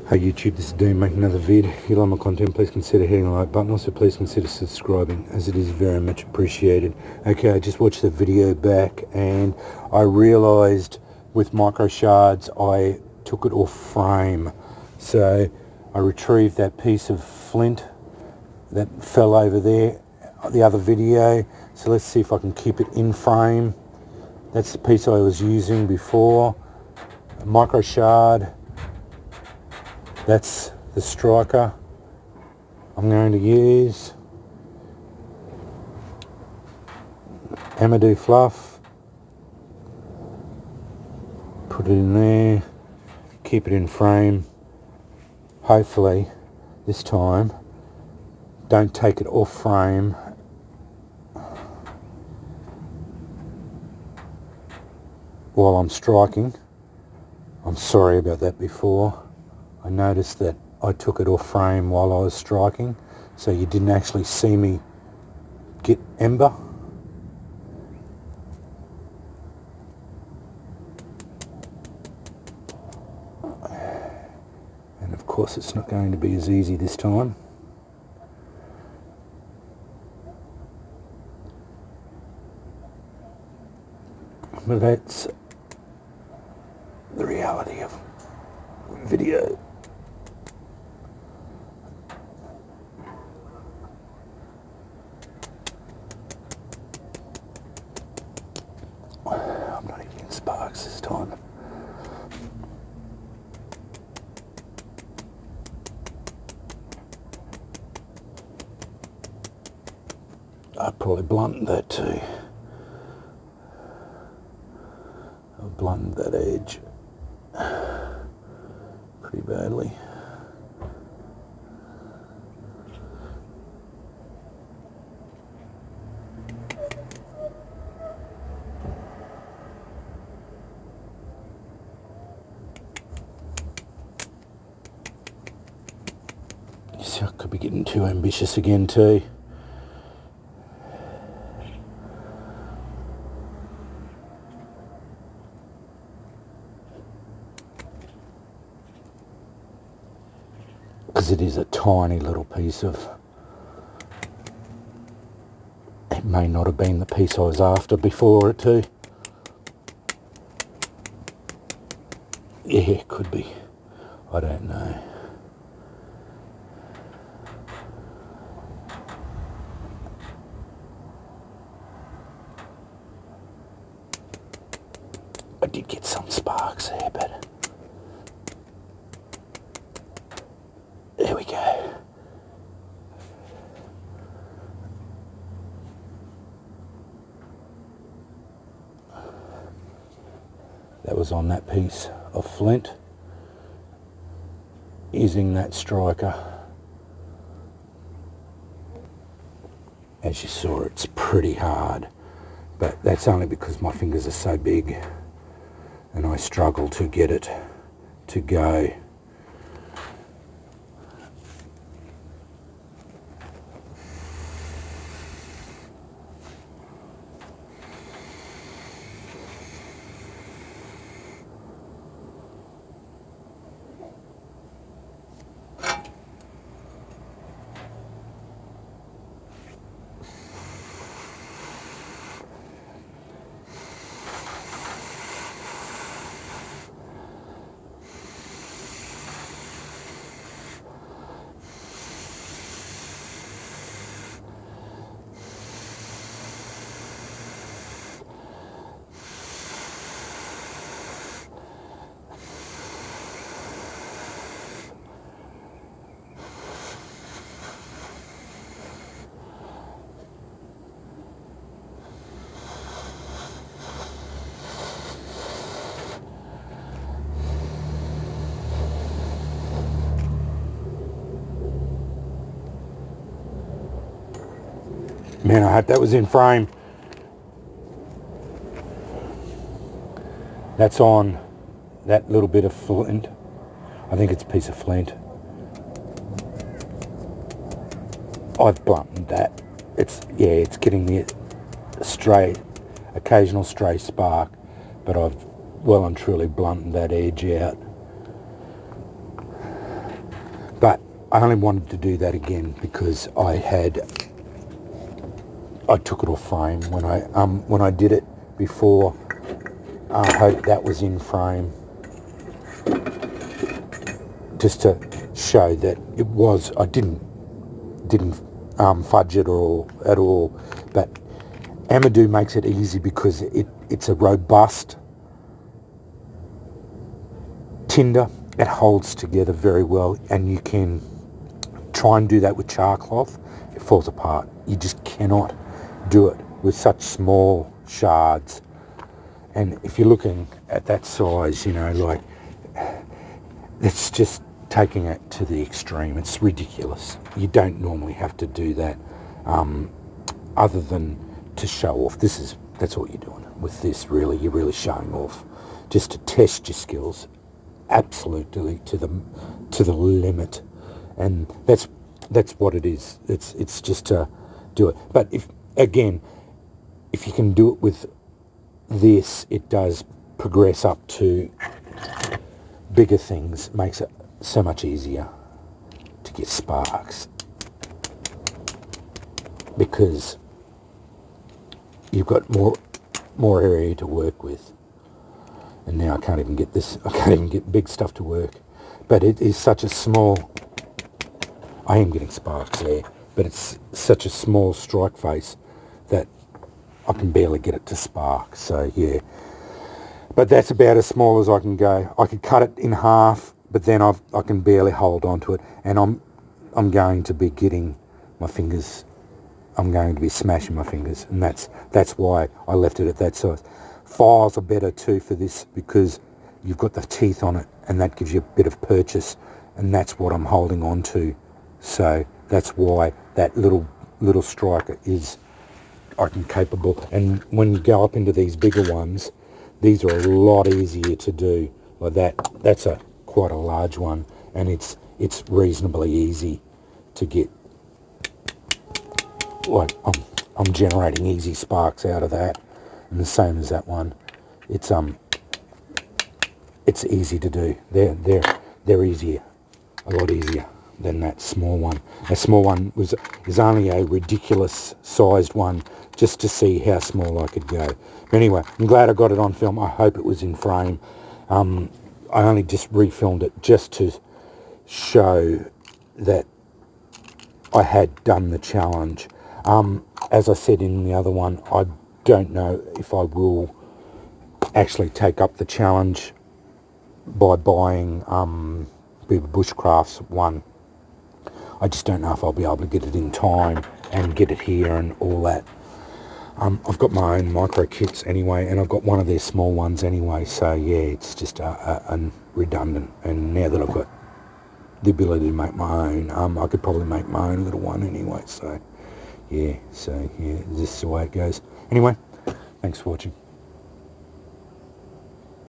Hey YouTube, this is Dean making another vid. If you like my content, please consider hitting the like button. Also, please consider subscribing, as it is very much appreciated. Okay, I just watched the video back and I realised with micro shards I took it off frame. So I retrieved that piece of flint that fell over there, the other video. So let's see if I can keep it in frame. That's the piece I was using before. A micro shard. That's the striker I'm going to use. Amadou fluff. Put it in there. Keep it in frame. Hopefully this time don't take it off frame. While I'm striking. I'm sorry about that before. I noticed that I took it off frame while I was striking, so you didn't actually see me get ember. And of course it's not going to be as easy this time. But that's the reality of video. I'm not even getting sparks this time. I probably blunted that too. I blunted that edge pretty badly. You see, I could be getting too ambitious again too. Because it is a tiny little piece of... It may not have been the piece I was after before it too. Yeah, it could be. I don't know. I did get some sparks there, but... There we go. That was on that piece of flint, using that striker. As you saw, it's pretty hard, but that's only because my fingers are so big and I struggle to get it to go. Man, I hope that was in frame. That's on that little bit of flint. I think it's a piece of flint. I've blunted that. It's getting the occasional stray spark, but I've well and truly blunted that edge out. I only wanted to do that again because I took it off frame when I did it before. I hope that was in frame, just to show that it was. I didn't fudge it at all. But Amadou makes it easy because it's a robust tinder. It holds together very well, and you can try and do that with char cloth. It falls apart. You just cannot do it with such small shards. And if you're looking at that size, you know, like, it's just taking it to the extreme. It's ridiculous. You don't normally have to do that, other than to show off. That's what you're doing with this, really. You're really showing off, just to test your skills absolutely to the limit. And that's what it is. It's just to do it. But if you can do it with this, it does progress up to bigger things. Makes it so much easier to get sparks because you've got more area to work with. And now I can't even get big stuff to work. But it is such a small, I am getting sparks there, but it's such a small strike face that I can barely get it to spark. So yeah, but that's about as small as I can go. I could cut it in half, but then I can barely hold on to it, and I'm going to be getting my fingers. I'm going to be smashing my fingers, and that's why I left it at that size. Files are better too for this because you've got the teeth on it, and that gives you a bit of purchase, and that's what I'm holding on to. So that's why that little striker is, I can capable. And when you go up into these bigger ones, these are a lot easier to do. Like that's quite a large one, and it's reasonably easy to get. Like I'm generating easy sparks out of that, and the same as that one. It's easy to do. They're easier, a lot easier than that small one. That small one is only a ridiculous sized one, just to see how small I could go. But anyway, I'm glad I got it on film. I hope it was in frame. I only just refilmed it just to show that I had done the challenge. As I said in the other one, I don't know if I will actually take up the challenge by buying Beaverbushcraft's one. I just don't know if I'll be able to get it in time and get it here and all that. I've got my own micro kits anyway, and I've got one of their small ones anyway, so yeah, it's just redundant. And now that I've got the ability to make my own, I could probably make my own little one anyway, so yeah, this is the way it goes. Anyway, thanks for watching.